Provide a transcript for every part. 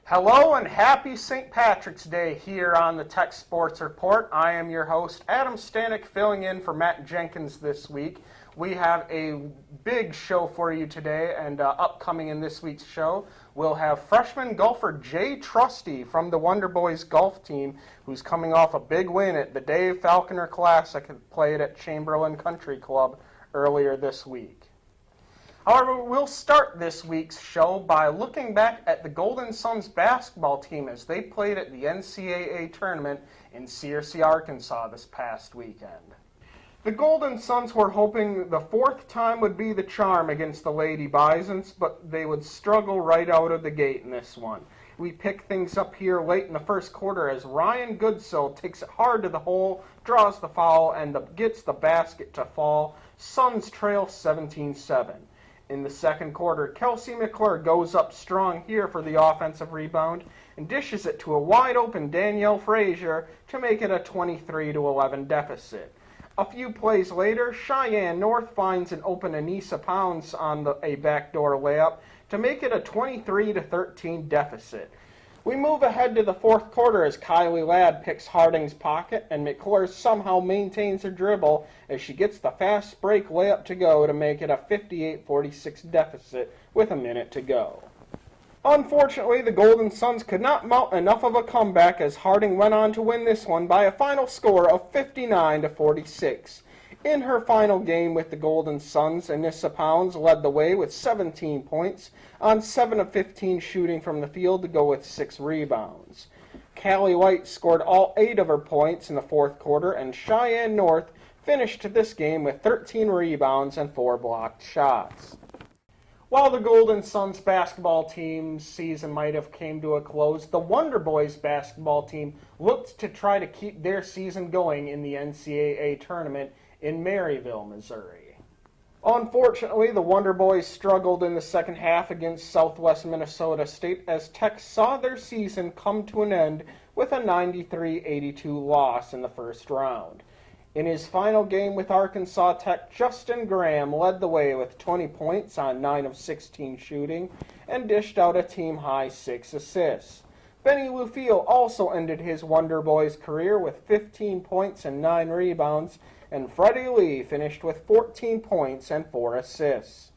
Hello and happy St. Patrick's Day here on the Tech Sports Report. I am your host, Adam Stanek, filling in for Matt Jenkins this week. We have a big show for you today, and upcoming in this week's show, we'll have freshman golfer Jay Trusty from the Wonder Boys golf team, who's coming off a big win at the Dave Falconer Classic played at Chamberlain Country Club earlier this week. However, we'll start this week's show by looking back at the Golden Suns basketball team as they played at the NCAA tournament in Searcy, Arkansas this past weekend. The Golden Suns were hoping the fourth time would be the charm against the Lady Bisons, but they would struggle right out of the gate in this one. We pick things up here late in the first quarter as Ryan Goodsill takes it hard to the hole, draws the foul, and gets the basket to fall. Suns trail 17-7. In the second quarter, Kelsey McClure goes up strong here for the offensive rebound and dishes it to a wide-open Danielle Frazier to make it a 23-11 deficit. A few plays later, Cheyenne North finds an open Anissa Pounds on a backdoor layup to make it a 23-13 deficit. We move ahead to the fourth quarter as Kylie Ladd picks Harding's pocket and McClure somehow maintains her dribble as she gets the fast break layup to go to make it a 58-46 deficit with a minute to go. Unfortunately, the Golden Suns could not mount enough of a comeback as Harding went on to win this one by a final score of 59-46. In her final game with the Golden Suns, Anissa Pounds led the way with 17 points on 7 of 15 shooting from the field to go with 6 rebounds. Callie White scored all 8 of her points in the fourth quarter, and Cheyenne North finished this game with 13 rebounds and 4 blocked shots. While the Golden Suns basketball team's season might have came to a close, the Wonder Boys basketball team looked to try to keep their season going in the NCAA tournament in Maryville, Missouri. Unfortunately, the Wonder Boys struggled in the second half against Southwest Minnesota State as Tech saw their season come to an end with a 93-82 loss in the first round. In his final game with Arkansas Tech, Justin Graham led the way with 20 points on 9 of 16 shooting and dished out a team-high 6 assists. Benny Lufiel also ended his Wonder Boys career with 15 points and 9 rebounds, and Freddie Lee finished with 14 points and 4 assists.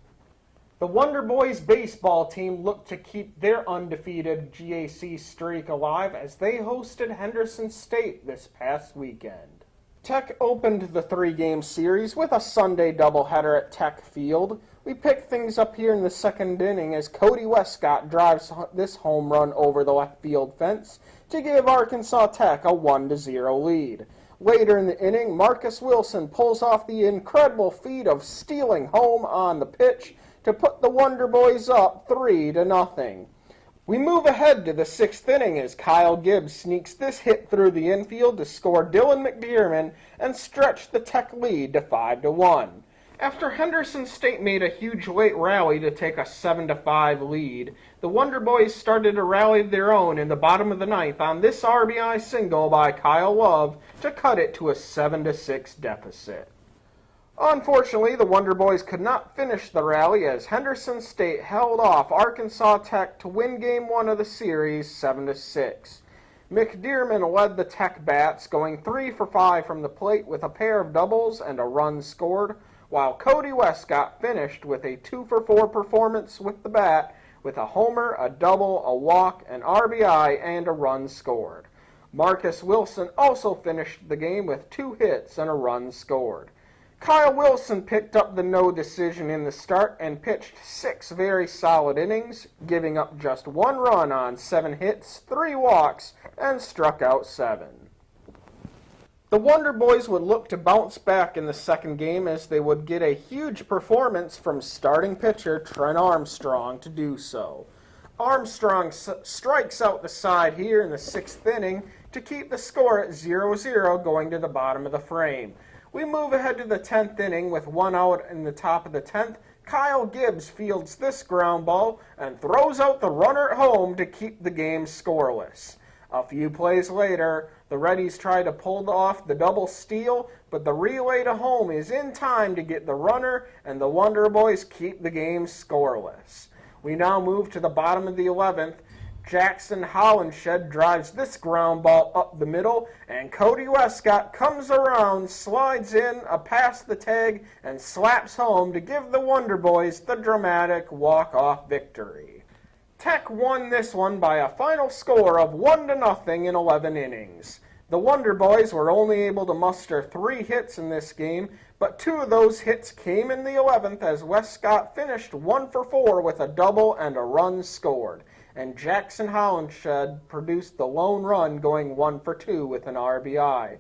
The Wonder Boys baseball team looked to keep their undefeated GAC streak alive as they hosted Henderson State this past weekend. Tech opened the 3-game series with a Sunday doubleheader at Tech Field. We pick things up here in the second inning as Cody Westcott drives this home run over the left field fence to give Arkansas Tech a 1-0 lead. Later in the inning, Marcus Wilson pulls off the incredible feat of stealing home on the pitch to put the Wonder Boys up 3-0. We move ahead to the 6th inning as Kyle Gibbs sneaks this hit through the infield to score Dylan McDearman and stretch the Tech lead to 5-1. After Henderson State made a huge late rally to take a 7-5 lead, the Wonder Boys started to rally their own in the bottom of the ninth on this RBI single by Kyle Love to cut it to a 7-6 deficit. Unfortunately, the Wonder Boys could not finish the rally as Henderson State held off Arkansas Tech to win Game 1 of the series 7-6. McDearman led the Tech bats, going 3 for 5 from the plate with a pair of doubles and a run scored, while Cody Westcott finished with a 2 for 4 performance with the bat with a homer, a double, a walk, an RBI, and a run scored. Marcus Wilson also finished the game with 2 hits and a run scored. Kyle Wilson picked up the no decision in the start and pitched 6 very solid innings, giving up just 1 run on 7 hits, 3 walks, and struck out 7. The Wonder Boys would look to bounce back in the second game as they would get a huge performance from starting pitcher Trent Armstrong to do so. Armstrong strikes out the side here in the 6th inning to keep the score at 0-0 going to the bottom of the frame. We move ahead to the 10th inning with 1 out in the top of the 10th. Kyle Gibbs fields this ground ball and throws out the runner at home to keep the game scoreless. A few plays later, the Reddies try to pull off the double steal, but the relay to home is in time to get the runner, and the Wonder Boys keep the game scoreless. We now move to the bottom of the 11th. Jackson Hollenshed drives this ground ball up the middle, and Cody Westcott comes around, slides in, past the tag, and slaps home to give the Wonder Boys the dramatic walk-off victory. Tech won this one by a final score of 1-0 in 11 innings. The Wonder Boys were only able to muster 3 hits in this game, but 2 of those hits came in the 11th as Westcott finished 1 for 4 with a double and a run scored, and Jackson Hollenshed produced the lone run going 1 for 2 with an RBI.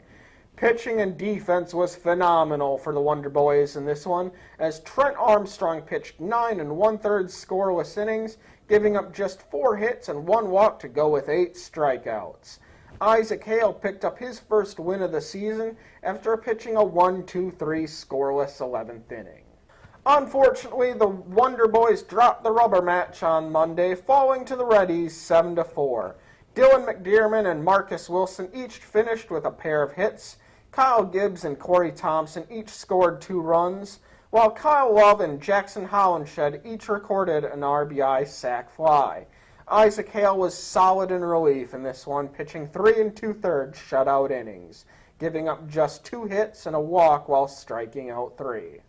Pitching and defense was phenomenal for the Wonder Boys in this one, as Trent Armstrong pitched 9 1/3 scoreless innings, giving up just 4 hits and 1 walk to go with 8 strikeouts. Isaac Hale picked up his first win of the season after pitching a 1-2-3 scoreless 11th inning. Unfortunately, the Wonder Boys dropped the rubber match on Monday, falling to the Reddies 7-4. Dylan McDermott and Marcus Wilson each finished with a pair of hits. Kyle Gibbs and Corey Thompson each scored 2 runs, while Kyle Love and Jackson Hollenshed each recorded an RBI sac fly. Isaac Hale was solid in relief in this one, pitching 3 2/3 shutout innings, giving up just 2 hits and a walk while striking out 3.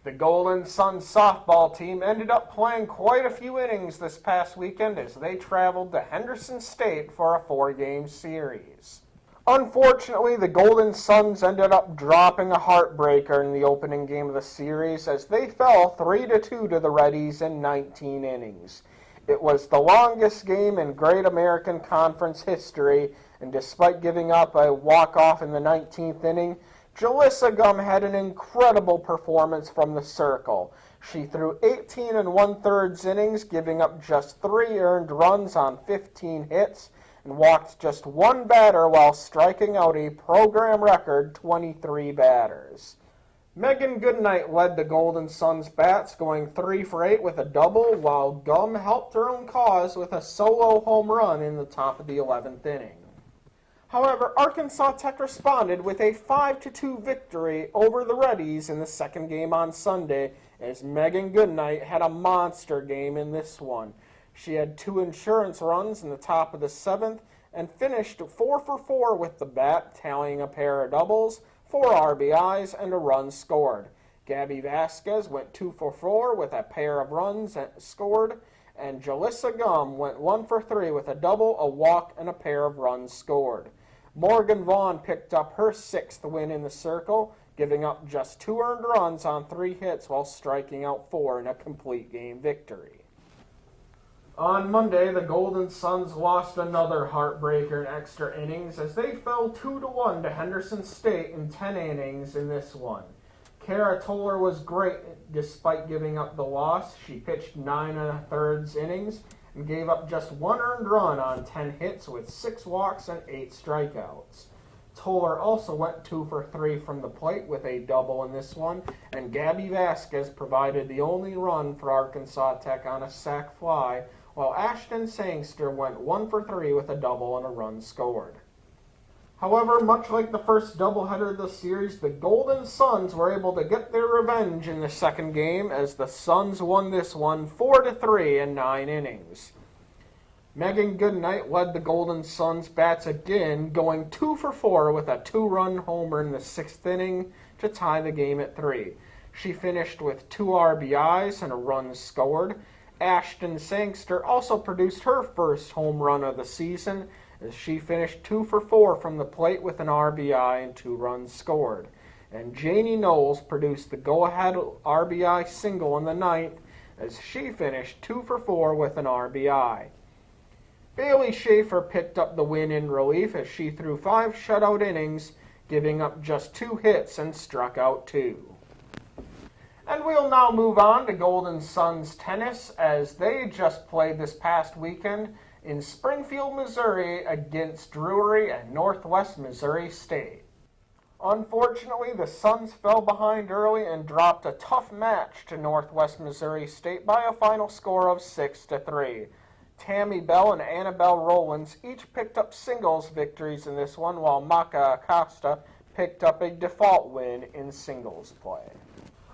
The Golden Sun softball team ended up playing quite a few innings this past weekend as they traveled to Henderson State for a 4-game series. Unfortunately, the Golden Suns ended up dropping a heartbreaker in the opening game of the series as they fell 3-2 to the Reddies in 19 innings. It was the longest game in Great American Conference history, and despite giving up a walk-off in the 19th inning, Jalissa Gum had an incredible performance from the circle. She threw 18 1/3 innings, giving up just 3 earned runs on 15 hits, and walked just 1 batter while striking out a program record 23 batters. Megan Goodnight led the Golden Suns bats, going 3 for 8 with a double, while Gum helped her own cause with a solo home run in the top of the 11th inning. However, Arkansas Tech responded with a 5-2 victory over the Reddies in the second game on Sunday, as Megan Goodnight had a monster game in this one. She had 2 insurance runs in the top of the 7th and finished 4 for 4 with the bat, tallying a pair of doubles, 4 RBIs, and a run scored. Gabby Vasquez went 2 for 4 with a pair of runs scored, and Jalissa Gum went 1 for 3 with a double, a walk, and a pair of runs scored. Morgan Vaughn picked up her 6th win in the circle, giving up just 2 earned runs on 3 hits while striking out 4 in a complete game victory. On Monday, the Golden Suns lost another heartbreaker in extra innings as they fell 2-1 to Henderson State in 10 innings in this one. Kara Toller was great despite giving up the loss. She pitched 9 1/3 innings and gave up just 1 earned run on 10 hits with 6 walks and 8 strikeouts. Toller also went 2 for 3 from the plate with a double in this one, and Gabby Vasquez provided the only run for Arkansas Tech on a sac fly, while Ashton Sangster went 1 for 3 with a double and a run scored. However, much like the first doubleheader of the series, the Golden Suns were able to get their revenge in the second game as the Suns won this one 4-3 in 9 innings. Megan Goodnight led the Golden Suns bats again, going 2 for 4 with a 2-run homer in the 6th inning to tie the game at 3. She finished with 2 RBIs and a run scored. Ashton Sangster also produced her first home run of the season as she finished 2 for 4 from the plate with an RBI and 2 runs scored. And Janie Knowles produced the go-ahead RBI single in the 9th as she finished 2 for 4 with an RBI. Bailey Schaefer picked up the win in relief as she threw 5 shutout innings, giving up just 2 hits and struck out 2. And we'll now move on to Golden Suns tennis as they just played this past weekend in Springfield, Missouri against Drury and Northwest Missouri State. Unfortunately, the Suns fell behind early and dropped a tough match to Northwest Missouri State by a final score of 6-3. Tammy Bell and Annabelle Rowlands each picked up singles victories in this one, while Maka Acosta picked up a default win in singles play.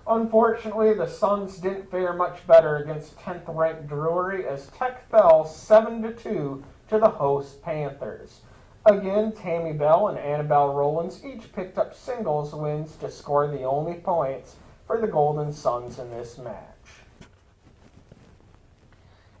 Unfortunately, the Suns didn't fare much better against 10th-ranked Drury as Tech fell 7-2 to the host Panthers. Again, Tammy Bell and Annabelle Rowlands each picked up singles wins to score the only points for the Golden Suns in this match.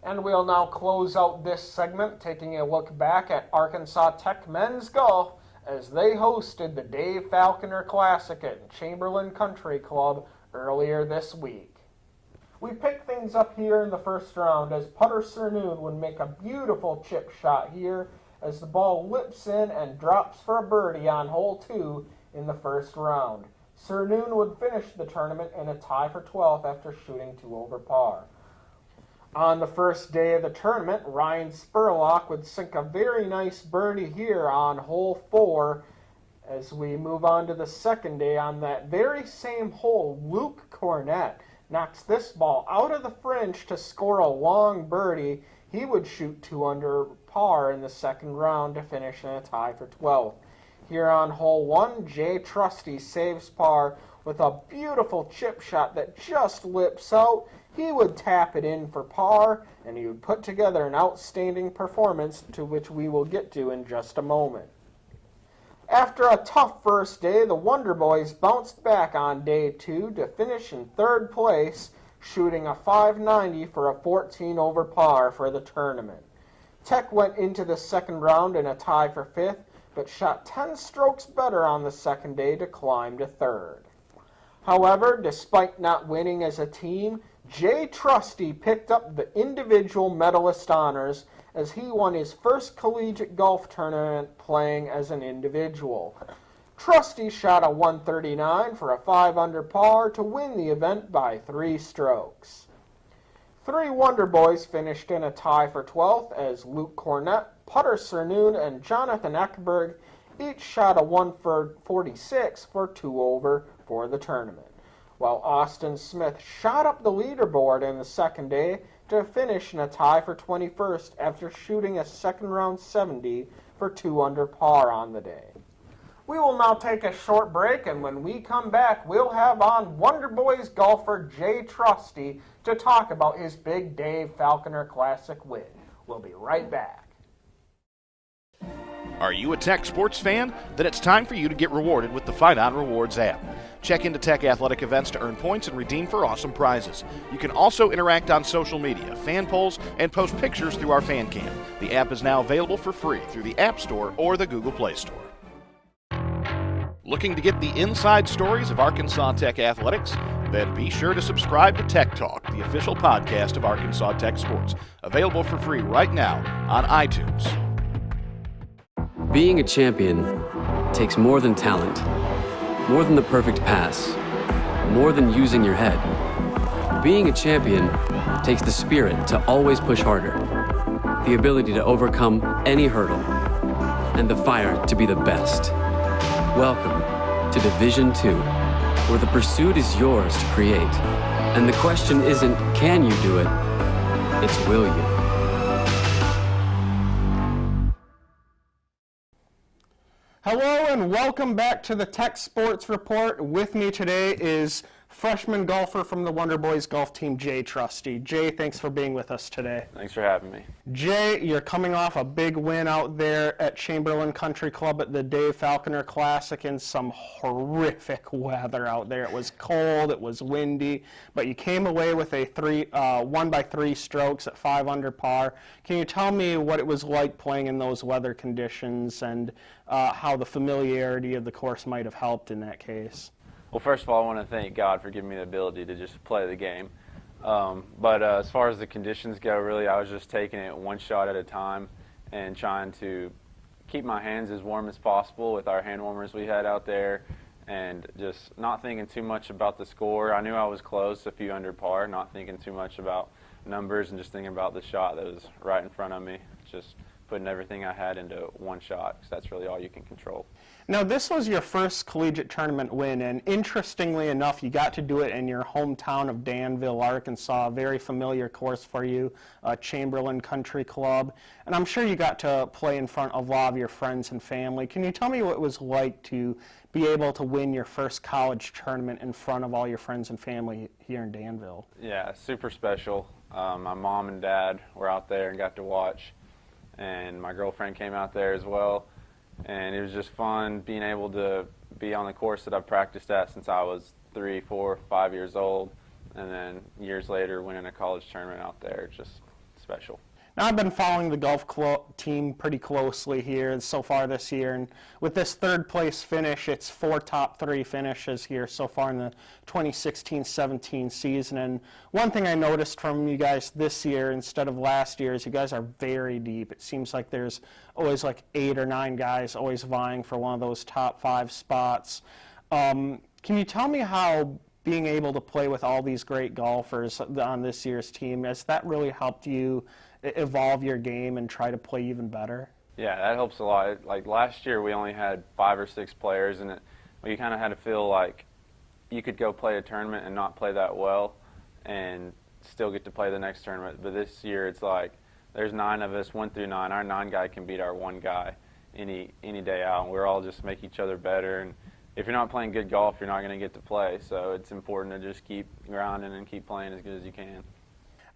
And we'll now close out this segment taking a look back at Arkansas Tech men's golf as they hosted the Dave Falconer Classic at Chamberlain Country Club earlier this week. We picked things up here in the first round as Putter Cernoon would make a beautiful chip shot here as the ball lips in and drops for a birdie on hole 2 in the first round. Cernoon would finish the tournament in a tie for 12th after shooting 2 over par. On the first day of the tournament, Ryan Spurlock would sink a very nice birdie here on hole 4. As we move on to the second day, on that very same hole, Luke Cornett knocks this ball out of the fringe to score a long birdie. He would shoot 2 under par in the second round to finish in a tie for 12th. Here on hole 1, Jay Trusty saves par with a beautiful chip shot that just lips out. He would tap it in for par, and he would put together an outstanding performance to which we will get to in just a moment. After a tough first day, the Wonder Boys bounced back on day 2 to finish in 3rd place, shooting a .590 for a 14 over par for the tournament. Tech went into the second round in a tie for 5th, but shot 10 strokes better on the second day to climb to 3rd. However, despite not winning as a team, Jay Trusty picked up the individual medalist honors as he won his first collegiate golf tournament playing as an individual. Trusty shot a 139 for a 5 under par to win the event by 3 strokes. 3 Wonder Boys finished in a tie for 12th as Luke Cornett, Putter Cernoon, and Jonathan Eckberg each shot a 146 for 2 over for the tournament, while Austin Smith shot up the leaderboard in the second day to finish in a tie for 21st after shooting a second round 70 for 2 under par on the day. We will now take a short break, and when we come back, we'll have on Wonder Boys golfer Jay Trusty to talk about his big Dave Falconer Classic win. We'll be right back. Are you a Tech sports fan? Then it's time for you to get rewarded with the Fight On Rewards app. Check into Tech athletic events to earn points and redeem for awesome prizes. You can also interact on social media, fan polls, and post pictures through our fan cam. The app is now available for free through the App Store or the Google Play Store. Looking to get the inside stories of Arkansas Tech athletics? Then be sure to subscribe to Tech Talk, the official podcast of Arkansas Tech Sports, available for free right now on iTunes. Being a champion takes more than talent, more than the perfect pass, more than using your head. Being a champion takes the spirit to always push harder, the ability to overcome any hurdle, and the fire to be the best. Welcome to Division 2, where the pursuit is yours to create. And the question isn't, can you do it? It's, will you? Hello and welcome back to the Tech Sports Report. With me today is freshman golfer from the Wonder Boys golf team, Jay Trusty. Jay, thanks for being with us today. Thanks for having me. Jay, you're coming off a big win out there at Chamberlain Country Club at the Dave Falconer Classic in some horrific weather out there. It was cold, it was windy, but you came away with a 1 by 3 strokes at 5 under par. Can you tell me what it was like playing in those weather conditions and how the familiarity of the course might have helped in that case? Well, first of all, I want to thank God for giving me the ability to just play the game. But as far as the conditions go, really, I was just taking it one shot at a time and trying to keep my hands as warm as possible with our hand warmers we had out there and just not thinking too much about the score. I knew I was close, a few under par, not thinking too much about numbers and just thinking about the shot that was right in front of me. Just putting everything I had into one shot, because that's really all you can control. Now, this was your first collegiate tournament win, and interestingly enough, you got to do it in your hometown of Danville, Arkansas, a very familiar course for you, Chamberlain Country Club. And I'm sure you got to play in front of a lot of your friends and family. Can you tell me what it was like to be able to win your first college tournament in front of all your friends and family here in Danville? Yeah, super special. My mom and dad were out there and got to watch, and my girlfriend came out there as well. And it was just fun being able to be on the course that I've practiced at since I was 3, 4, 5 years old, and then years later winning a college tournament out there. Just special. Now, I've been following the golf team pretty closely here so far this year, and with this third place finish, it's 4 top 3 finishes here so far in the 2016-17 season. And one thing I noticed from you guys this year instead of last year is you guys are very deep. It seems like there's always like 8 or 9 guys always vying for one of those top 5 spots. Can you tell me how being able to play with all these great golfers on this year's team, has that really helped you evolve your game and try to play even better? Yeah, that helps a lot. Like last year, we only had 5 or 6 players, and you kind of had to feel like you could go play a tournament and not play that well, and still get to play the next tournament. But this year, it's like there's 9 of us, 1 through 9. Our 9 guy can beat our 1 guy any day out, and we're all just make each other better. And if you're not playing good golf, you're not going to get to play. So it's important to just keep grinding and keep playing as good as you can.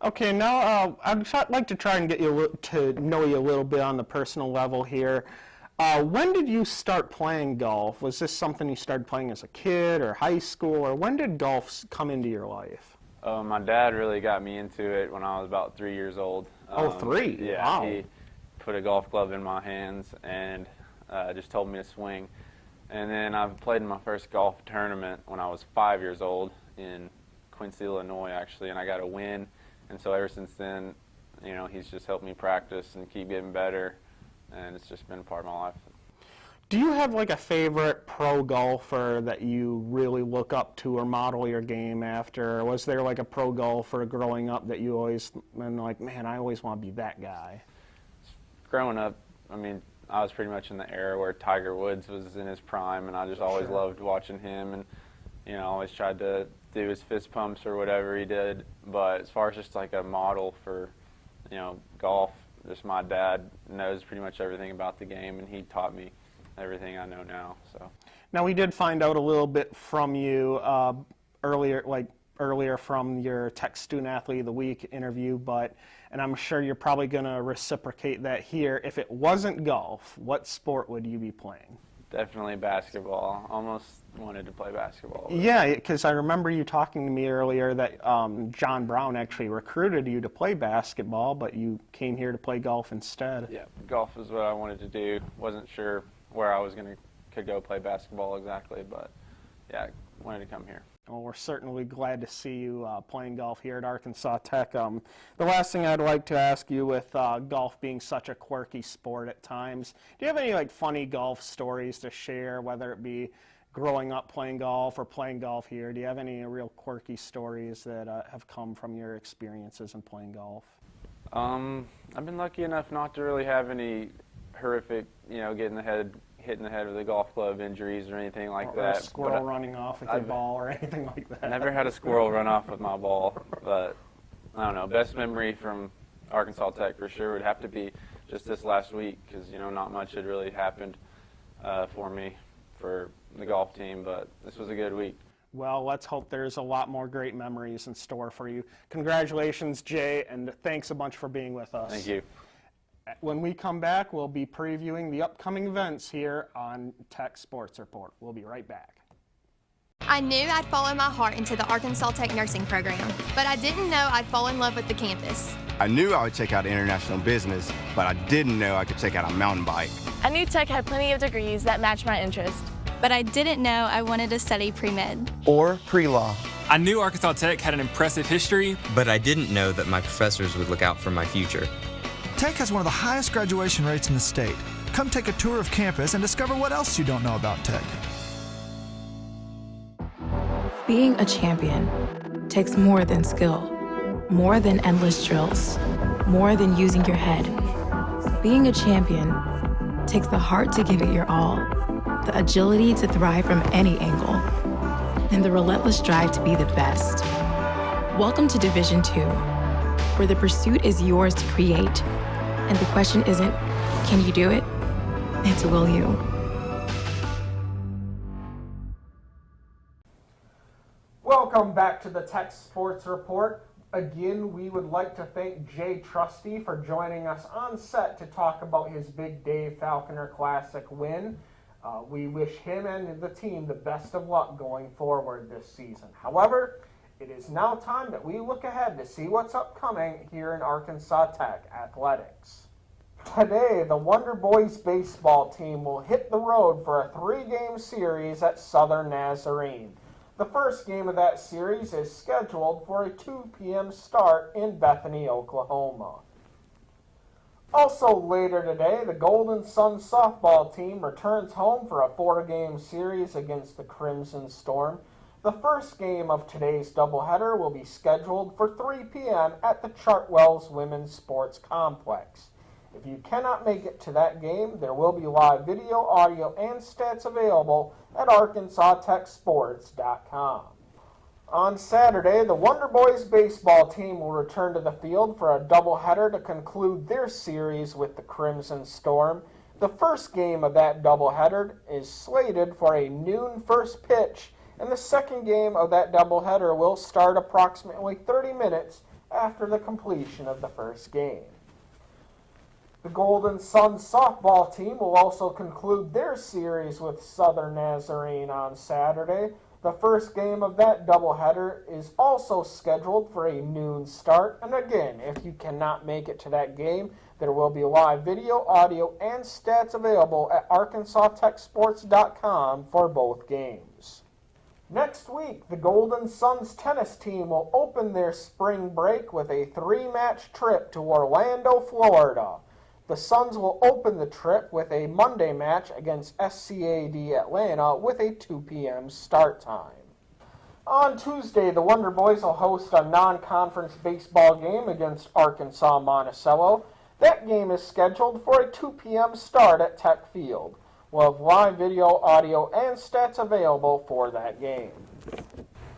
Okay, now I'd like to try and get you to know you a little bit on the personal level here. When did you start playing golf? Was this something you started playing as a kid or high school, or when did golf come into your life? My dad really got me into it when I was about 3 years old. 3? Yeah, Wow. He put a golf club in my hands and just told me to swing. And then I played in my first golf tournament when I was 5 years old in Quincy, Illinois, actually, and I got a win. And so ever since then, he's just helped me practice and keep getting better, and it's just been a part of my life. Do you have like a favorite pro golfer that you really look up to or model your game after? Or was there like a pro golfer growing up that you always been like, man, I always want to be that guy? Growing up, I was pretty much in the era where Tiger Woods was in his prime, and I just always loved watching him, and always tried to do his fist pumps or whatever he did. But as far as just like a model for golf, just my dad knows pretty much everything about the game, and he taught me everything I know now. So now, we did find out a little bit from you earlier from your Tech Student Athlete of the Week interview, and I'm sure you're probably going to reciprocate that here. If it wasn't golf, what sport would you be playing? Definitely basketball. Almost wanted to play basketball. Yeah, because I remember you talking to me earlier that John Brown actually recruited you to play basketball, but you came here to play golf instead. Yeah, golf is what I wanted to do. Wasn't sure where I could go play basketball exactly, but yeah, wanted to come here. Well, we're certainly glad to see you playing golf here at Arkansas Tech. The last thing I'd like to ask you, with golf being such a quirky sport at times, do you have any funny golf stories to share, whether it be growing up playing golf or playing golf here? Do you have any real quirky stories that have come from your experiences in playing golf? I've been lucky enough not to really have any horrific, hitting the head with a golf club injuries or anything like that. Or a squirrel running off with your ball or anything like that. Never had a squirrel run off with my ball, but I don't know. Best memory from Arkansas Tech for sure would have to be just this last week, because not much had really happened for me for the golf team, but this was a good week. Well, let's hope there's a lot more great memories in store for you. Congratulations, Jay, and thanks a bunch for being with us. Thank you. When we come back, we'll be previewing the upcoming events here on Tech Sports Report. We'll be right back. I knew I'd follow my heart into the Arkansas Tech nursing program, but I didn't know I'd fall in love with the campus. I knew I would check out international business, but I didn't know I could check out a mountain bike. I knew Tech had plenty of degrees that matched my interest, but I didn't know I wanted to study pre-med. Or pre-law. I knew Arkansas Tech had an impressive history, but I didn't know that my professors would look out for my future. Tech has one of the highest graduation rates in the state. Come take a tour of campus and discover what else you don't know about Tech. Being a champion takes more than skill, more than endless drills, more than using your head. Being a champion takes the heart to give it your all, the agility to thrive from any angle, and the relentless drive to be the best. Welcome to Division 2, where the pursuit is yours to create, and the question isn't, can you do it? It's will you. Welcome back to the Tech Sports Report. Again, we would like to thank Jay Trusty for joining us on set to talk about his big Dave Falconer Classic win. We wish him and the team the best of luck going forward this season. However, it is now time that we look ahead to see what's upcoming here in Arkansas Tech Athletics. Today, the Wonder Boys baseball team will hit the road for a 3-game series at Southern Nazarene. The first game of that series is scheduled for a 2 p.m. start in Bethany, Oklahoma. Also later today, the Golden Sun softball team returns home for a 4-game series against the Crimson Storm. The first game of today's doubleheader will be scheduled for 3 p.m. at the Chartwells Women's Sports Complex. If you cannot make it to that game, there will be live video, audio, and stats available at ArkansasTechSports.com. On Saturday, the Wonder Boys baseball team will return to the field for a doubleheader to conclude their series with the Crimson Storm. The first game of that doubleheader is slated for a noon first pitch, and the second game of that doubleheader will start approximately 30 minutes after the completion of the first game. The Golden Sun softball team will also conclude their series with Southern Nazarene on Saturday. The first game of that doubleheader is also scheduled for a noon start, and again, if you cannot make it to that game, there will be live video, audio, and stats available at ArkansasTechSports.com for both games. Next week, the Golden Suns tennis team will open their spring break with a 3-match trip to Orlando, Florida. The Suns will open the trip with a Monday match against SCAD Atlanta with a 2 p.m. start time. On Tuesday, the Wonder Boys will host a non-conference baseball game against Arkansas Monticello. That game is scheduled for a 2 p.m. start at Tech Field. We'll have live video, audio, and stats available for that game.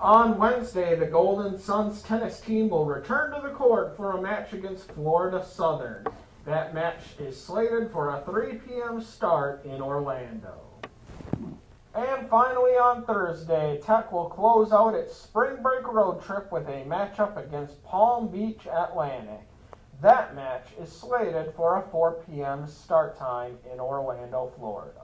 On Wednesday, the Golden Suns tennis team will return to the court for a match against Florida Southern. That match is slated for a 3 p.m. start in Orlando. And finally on Thursday, Tech will close out its spring break road trip with a matchup against Palm Beach Atlantic. That match is slated for a 4 p.m. start time in Orlando, Florida.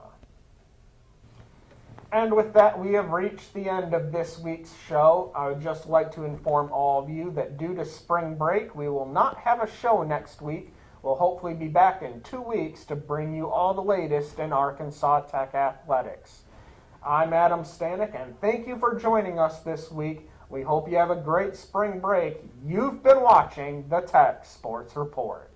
And with that, we have reached the end of this week's show. I would just like to inform all of you that due to spring break, we will not have a show next week. We'll hopefully be back in 2 weeks to bring you all the latest in Arkansas Tech athletics. I'm Adam Stanek, and thank you for joining us this week. We hope you have a great spring break. You've been watching the Tech Sports Report.